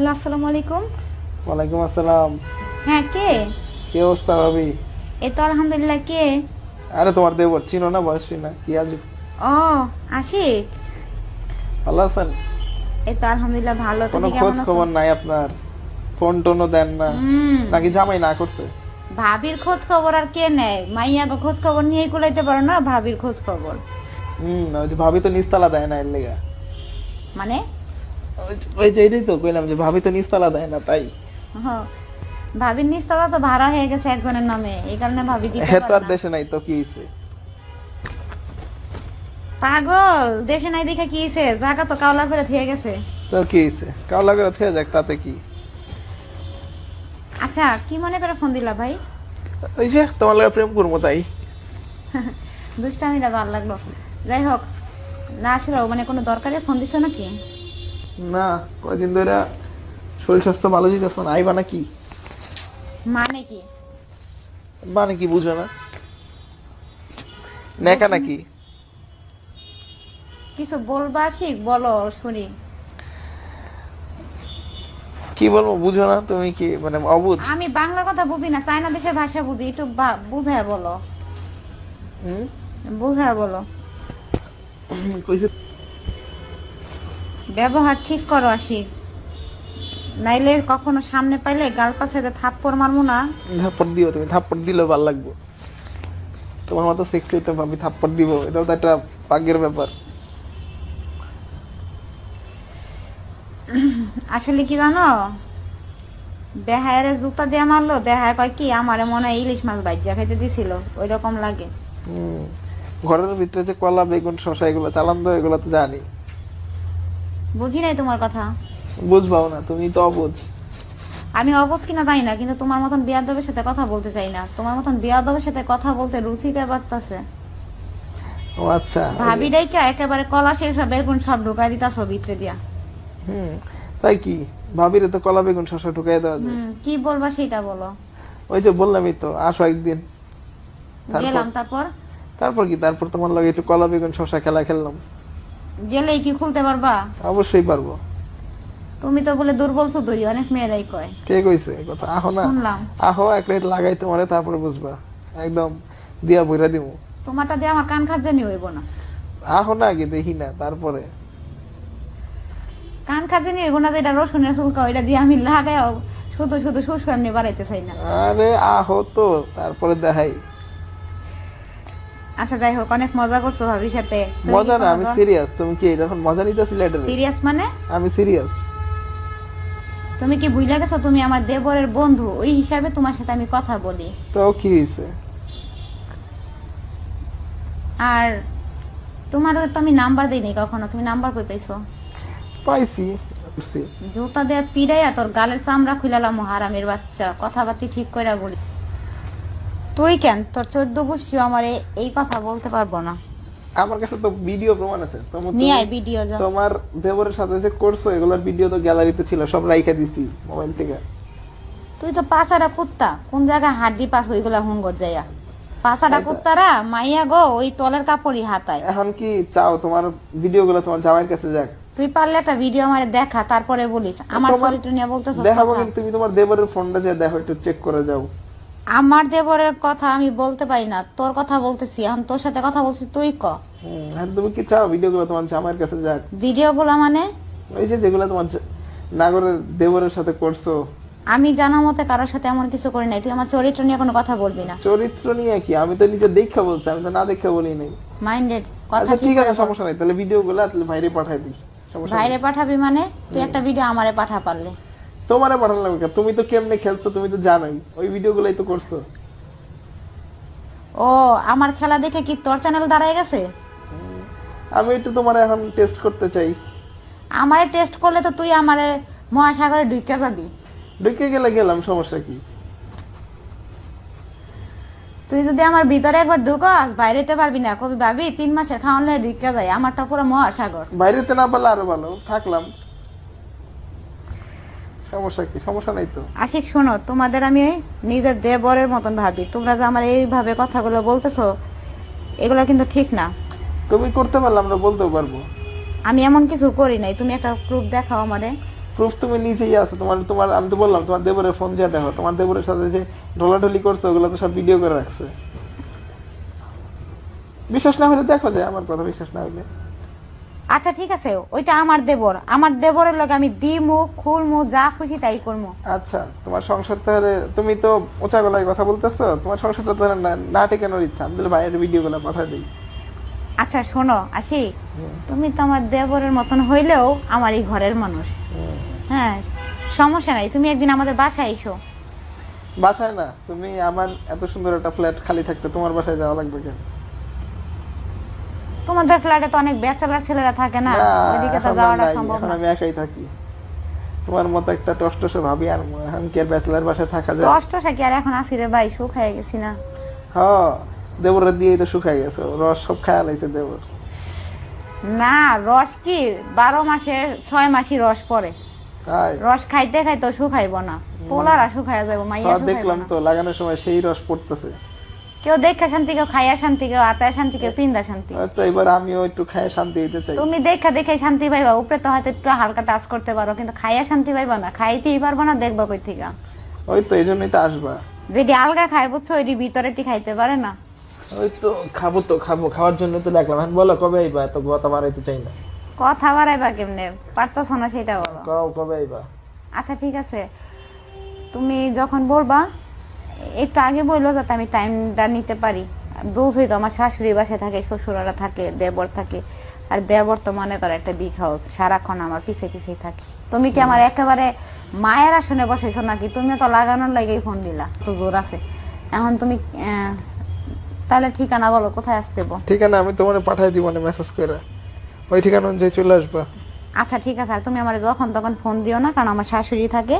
Hello, আসসালামু আলাইকুম। ওয়ালাইকুম আসসালাম। হ্যাঁ, কে? কি অবস্থা ভাবি? এই তো আলহামদুলিল্লাহ। কে? আরে তোমার দেবর, চিনো না? বয়সী না কি আজ? ও, আশিক। ভালো আছেন? এই তো আলহামদুলিল্লাহ ভালো। কোনো তুমি খোঁজ কেমন আছো? খবর নাই আপনার? ফোন টোনও দেন না, নাকি জামাই না করছে? ভাবির খোঁজ খবর আর কে নেয়? মাইয়া গো খোঁজ খবর নিয়েই কুলাইতে পারো না ভাবির খোঁজ খবর। ওই যে ভাবি তো নিস্তালা দেয় না এর লেগা। মানে? ওই যে এটাই তো কইলাম যে ভাবি তো নিস্তালা দেয় না, তাই। হ্যাঁ, ভাবির নিস্তালা তো ভাড়া হয়ে গেছে একজনের নামে, এই কারণে ভাবি দিতে হে তো পারে আর না। দেশে নাই তো কি হইছে? পাগল, দেশে নাই দেখে কি হইছে? জায়গা তো কাওলা করে থিয়ে গেছে। তো কি হইছে? কাওলা করে থেকে যাক, তাতে কি? আচ্ছা, কি মনে করে ফোন দিলা ভাই? ওই যে তোমার লাগে প্রেম করবো তাই। দুষ্টামিটা ভালো লাগলো। যাই হোক, না আসলে মানে কোনো দরকারে ফোন দিছো নাকি? না, কয়দিন ধরে শরীর স্বাস্থ্য ভালো যেতেছে না, আইবা নাকি? মানে কি? মানে কি বুঝো না? নেকা নাকি? কিছু বলবা শিখ, বলো শুনি। কি বলবো বুঝো না? তুমি কি মানে অবুঝ? আমি বাংলা কথা বুঝি না, চায়না দেশের ভাষা বুঝি, একটু বুঝায় বলো। হুম? বুঝায় বলো। কইছে ব্যবহার ঠিক করো আশিক, নাইলে কখনো সামনে পাইলে গাল পাশে থাপ্পড় মারমু না। থাপ্পড় দিও, তুমি থাপ্পড় দিলেও ভালো লাগবে। তোমার মতো সেক্সি তো ভাবি থাপ্পড় দিব, এটাও তো একটা ভাগ্যের ব্যাপার। আসলে কি জানো, বেহায়ের জুতা দিয়ে মারলো, বেহায় কয় কি আমারে মনে হয় ইলিশ মাছ ভাজ্যা খাইতে দিছিল, ওই রকম লাগে। হম, ঘরের ভিতরে যে কলা বেগুন শশা এগুলো চালান দাও, এগুলো তো জানি। বুঝি নাই তোমার কথা। বুঝবাও না, তুমি তো অবুঝ। আমি অবশ কিনা জানি না, কিন্তু তোমার মতন বিয়াদবের সাথে কথা বলতে চাই না। তোমার মতন বিয়াদবের সাথে কথা বলতে রুচিতে বাড়তেছে। ও আচ্ছা। ভাবি ডাইকা একেবারে কলা শেষ বেগুন সব ঢুকাই দিতাছো ভিতরে দিয়া। হুম, তাই কি? ভাবিরে তো কলা বেগুন শশা ঢুকাই দেওয়া যায়। কি বলবা সেটা বলো। ওই যে বললামই তো, আসো একদিন। গেলাম, তারপর? তারপর কি? তারপর তোমার লগে একটু কলা বেগুন শশা খেলা খেললাম। গেলেই কি খুলতে পারবা? অবশ্যই পারবো। তুমি তো বলে দুর্বল সুদুরি, অনেক মেয়েরাই কয়। কে কইছে এই কথা? আহো না, শুনলাম। আহো এক রাত লাগাই তোমারে, তারপরে বুঝবা। একদম দিয়া বইরা দিব। তোমারটা দিয়ে আমার কান খাজানি হইব না। আহো না, আগে দেখি না, তারপরে। কান খাজানি হইব না, যেটা রসুনের চুলকা ওইটা দিয়ে আমি লাগাই শুধু শুধু শ্বশুর নিয়ে বাড়াইতে চাই না। আরে আহো তো, তারপরে দেখাই। আচ্ছা যাই হোক, অনেক মজা করছো ভাবির সাথে। মজা না, আমি সিরিয়াস। তুমি কি এখন মজা নিতেছিলে? সিরিয়াস মানে? আমি সিরিয়াস। তুমি কি ভুলে গেছো তুমি আমার দেবরের বন্ধু? ওই হিসাবে তোমার সাথে আমি কথা বলি। তো কি হয়েছে? আর তোমার তো আমি নাম্বার দিইনি কখনো, তুমি নাম্বার কই পাইছো? পাইছি। জুতা দেয়া পিড়াইয়া তোর গালের চামড়া খুইলালাম হারামের বাচ্চা। কথাবার্তি ঠিক করে বলি। তুই কেন তোর 14 গোষ্ঠী আমার এই কথা বলতে পারবো না। আমার কাছে তো ভিডিও প্রমাণ আছে। নিয়ে আয় ভিডিও। যা, তোমার দেবরের সাথে যে করছো এগুলোর ভিডিও তো গ্যালারিতে ছিল, সব রাইখা দিছি মোবাইল থেকে। তুই তো পাছাড়া কুত্তা, কোন জায়গায় হাড্ডি পাস ওইগুলা হুঙ্গত যাইয়া। পাছাড়া কুত্তারা মাইয়া গো ওই তলের কাপড়ই হাতায়। এখন কি চাও তোমার ভিডিওগুলো তোমার জামাইয়ের কাছে যাক? তুই পারলে একটা ভিডিও আমারে দেখা, তারপরে বলিস। আমার চরিত্র নিয়ে বলতেছ? দেখাবো, কিন্তু তুমি তোমার দেবরের ফোনটা যে দেখো, একটু চেক করে যাও। আমার দেবরের কথা আমি বলতে পারি না, তোর কথা বলতেছি। এখন তোর সাথে কথা বলছি, তুই ক। তুমি কি চাও ভিডিওগুলো তোমার জামাইয়ের কাছে যাক? ভিডিও গুলা মানে? ওই যে যেগুলো তোমার নাগরের দেবরের সাথে করছো। আমি জানা মতে কারোর সাথে এমন কিছু করি নাই। তুই আমার চরিত্র নিয়ে কোনো কথা বলবি না। চরিত্র নিয়ে কি? আমি তো নিজে দেখা বলছি, আমি তো না দেখা বলি নাই। মাইন্ডেড কথা। আচ্ছা ঠিক আছে, সমস্যা নাই। তাহলে ভিডিওগুলো তাহলে বাইরে পাঠাই দিই। বাইরে পাঠাবি মানে? তুই একটা ভিডিও আমারে পাঠা পারলে। তোমারে পাঠালাম কেন? তুমি তো কেমনে খেলছো তুমি তো জানোই, ওই ভিডিওগুলাই তো করছো। ও, আমার খেলা দেখে কি তোর চ্যানেল দাঁড়ায় গেছে? আমি একটু তোমার এখন টেস্ট করতে চাই। আমারে টেস্ট করলে তো তুই আমারে মহাসাগরে ঢুকে যাবি। ঢুকে গেলে গেলাম, সমস্যা কি? তুই যদি আমার ভিতরে একবার ঢুকাস বাইরেতে পারবি না। কবি ভাবি 3 মাসের খাওয়ালে ঢুকে যায়। আমারটা পুরো মহাসাগর। বাইরেতে না পারলে আরো ভালো, থাকলাম। সমস্যা কি? সমস্যা নাই তো। আশিক শোনো, তোমাদের আমি নিজের দেবরের মতন ভাবি। তোমরা যে আমার এইভাবে কথাগুলো বলতেছো, এগুলো কিন্তু ঠিক না। তুমি করতে পারলে আমরা বলতেও পারবো। আমি এমন কিছু করি নাই। তুমি একটা প্রুফ দেখাও আমারে। প্রুফ তুমি নিজেই আছে। তোমার তোমার আমি তো বললাম তোমার দেবরের ফোন দিয়ে দেখো, তোমার দেবরের সাথে যে ঢোলাঢলি করছো ওগুলো তো সব ভিডিও করে রাখছে। বিশ্বাস না হলে দেখো, যায় আমার কথা বিশ্বাস না হলে। আচ্ছা ঠিক আছে, ওইটা আমার দেবর, আমার দেবরের লগে আমি দিমু খুলমু যা খুশি তাই করবো। আচ্ছা তোমার সংসার তাহলে, তুমি তো উঁচা গলায় কথা বলতেছো, তোমার সংসারটা তাহলে না টেকানোর ইচ্ছা, আমি তাহলে ভাইয়ের ভিডিও গুলো পাঠাই দিই। আচ্ছা শোনো আসি, তুমি তো আমার দেবরের মতন হইলেও আমার এই ঘরের মানুষ। হ্যাঁ সমস্যা নাই, তুমি একদিন আমাদের বাসায় এসো। বাসায় না, তুমি আমার এত সুন্দর একটা ফ্ল্যাট খালি থাকতে তোমার বাসায় যাওয়া লাগবে কেন? তোমাদের ফ্ল্যাটে তো অনেক ব্যাচেলার ছেলেরা থাকে না, ওইদিকে তো এখন আর যাওয়াটা নাই, সম্ভব এখন না। আমি একাই থাকি। তোমার মতো একটা টসটসে ভাবি আর এখন কি আর ব্যাচেলার বাসায় থাকা যায়? কষ্ট কি আর এখন আসি রে ভাই, সুখ হয়ে গেছি না। হ্যাঁ দেবরের দিয়ে তো শুকাই গেছে, রস সব খায়া লাইছে দেবর। না রস কি 12 মাসে 6 মাসই রস পড়ে, তাই রস খাইতে খাইতে শুকাইব না, পোলারা শুকাইয়া যাবো, মাইয়া হ্যাঁ, শুকাইব দেখলাম না। তো লাগানোর সময় সেই রস পড়তেছে। কেউ দেখা শান্তি, কেউ খাইয়া শান্তি, কেউ আতায় শান্তি, কেউ পিন্দা শান্তি। তো এবার আমিও একটু খায় শান্তি হইতে চাই। তুমি দেখা দেখে শান্তি পাইবা, উপরে তো হয়তো একটু হালকা টাচ করতে পারো, কিন্তু খাইয়া শান্তি পাইবা না, খাইতেই পারবা না, দেখবা কই থেকে। ওই তো এই জন্যই তো আসবা। যেটি আলগা খাই বুঝছো, ওইটি ভিতরেটি খাইতে পারে না। ওই তো খাবো, তো খাবো, খাওয়ার জন্য তো ডাকলাম। এখন বলো কবে আইবা? এত কথা বাড়াইতে চাই না। কথা বাড়াইবা কেমনে, পারতেছ না সেটা বলো। কবে আইবা? আচ্ছা ঠিক আছে, তুমি যখন বলবা একটু আগে বললো যাতে আমি টাইমটা নিতে পারি। বুঝই তো আমার শাশুড়ি বাসায় থাকে, শ্বশুরারা থাকে, দেবর থাকে, আর দেবর তো মনে করে একটা বিগ হাউস, সারাক্ষণ আমার পিছে পিছেই থাকে। তুমি কি আমার একেবারে মায়ের আসনে বসাইছো নাকি? তুমিও তো লাগানোর লাগেই ফোন দিলা, তো জোর আছে। এখন তুমি তাহলে ঠিকানা বলো, কোথায় আসতে বল। ঠিকানা আমি তোমার পাঠাই দিব না, মেসেজ করে ওই ঠিকানা অনুযায়ী চলে আসবা। আচ্ছা ঠিক আছে, আর তুমি আমার যখন তখন ফোন দিও না, কারণ আমার শাশুড়ি থাকে,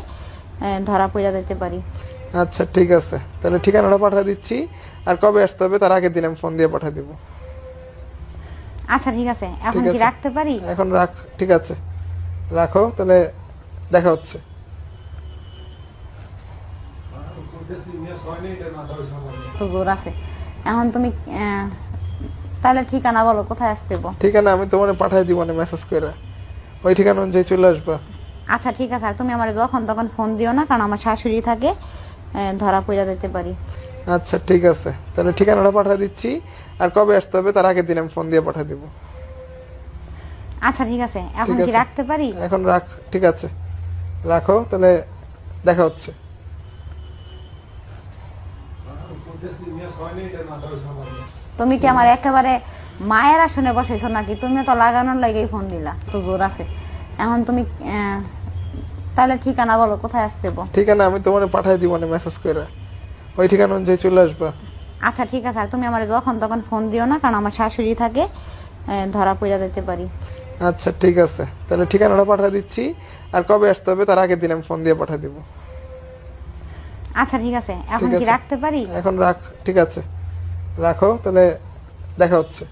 ধরা পড়া যেতে পারি। আচ্ছা ঠিক আছে, তাহলে ঠিকানাটা পাঠিয়ে দিচ্ছি, আর কবে আসতে হবে তার আগের দিন আমি ফোন দিয়ে পাঠিয়ে দিব। আচ্ছা ঠিক আছে, এখন ঠিক কি আছে। রাখতে পারি? এখন রাখ, ঠিক আছে রাখো, তাহলে দেখা হচ্ছে। তো জোর আছে। এখন তুমি তাহলে ঠিকানা বলো, কোথায় আসতে বল। ঠিকানা আমি তোমার পাঠিয়ে দিব না, মেসেজ করে ওই ঠিকানা অনুযায়ী চলে আসবা। আচ্ছা ঠিক আছে, আর তুমি আমার যখন তখন ফোন দিও না, কারণ আমার শাশুড়ি থাকে, ধরা পড়া যেতে পারি। আচ্ছা ঠিক আছে, তাহলে ঠিকানাটা পাঠিয়ে দিচ্ছি, আর কবে আসতে হবে তার আগের দিন আমি ফোন দিয়ে পাঠিয়ে দিব। আচ্ছা ঠিক আছে, এখন ঠিক কি আছে। রাখতে পারি? এখন রাখ, ঠিক আছে রাখো, তাহলে দেখা হচ্ছে। তুমি কি আমার একেবারে মায়ের আসনে বসাইছো নাকি? তুমিও তো লাগানোর লাগেই ফোন দিলা, তো জোর আছে। এখন তুমি তাহলে ঠিকানা বলো, কোথায় আসতে বল। ঠিকানা আমি তোমার পাঠিয়ে দিব না, মেসেজ করে ওই ঠিকানা অনুযায়ী চলে আসবা। আচ্ছা ঠিক আছে, আর তুমি আমার যখন তখন ফোন দিও না, কারণ আমার শাশুড়ি থাকে, ধরা পড়া যেতে পারি। আচ্ছা ঠিক আছে, তাহলে ঠিকানাটা পাঠিয়ে দিচ্ছি, আর কবে আসতে হবে তার আগের দিন আমি ফোন দিয়ে পাঠিয়ে দিব। আচ্ছা ঠিক আছে, এখন ঠিক কি আছে। রাখতে পারি? এখন রাখ, ঠিক আছে রাখো, তাহলে দেখা হচ্ছে।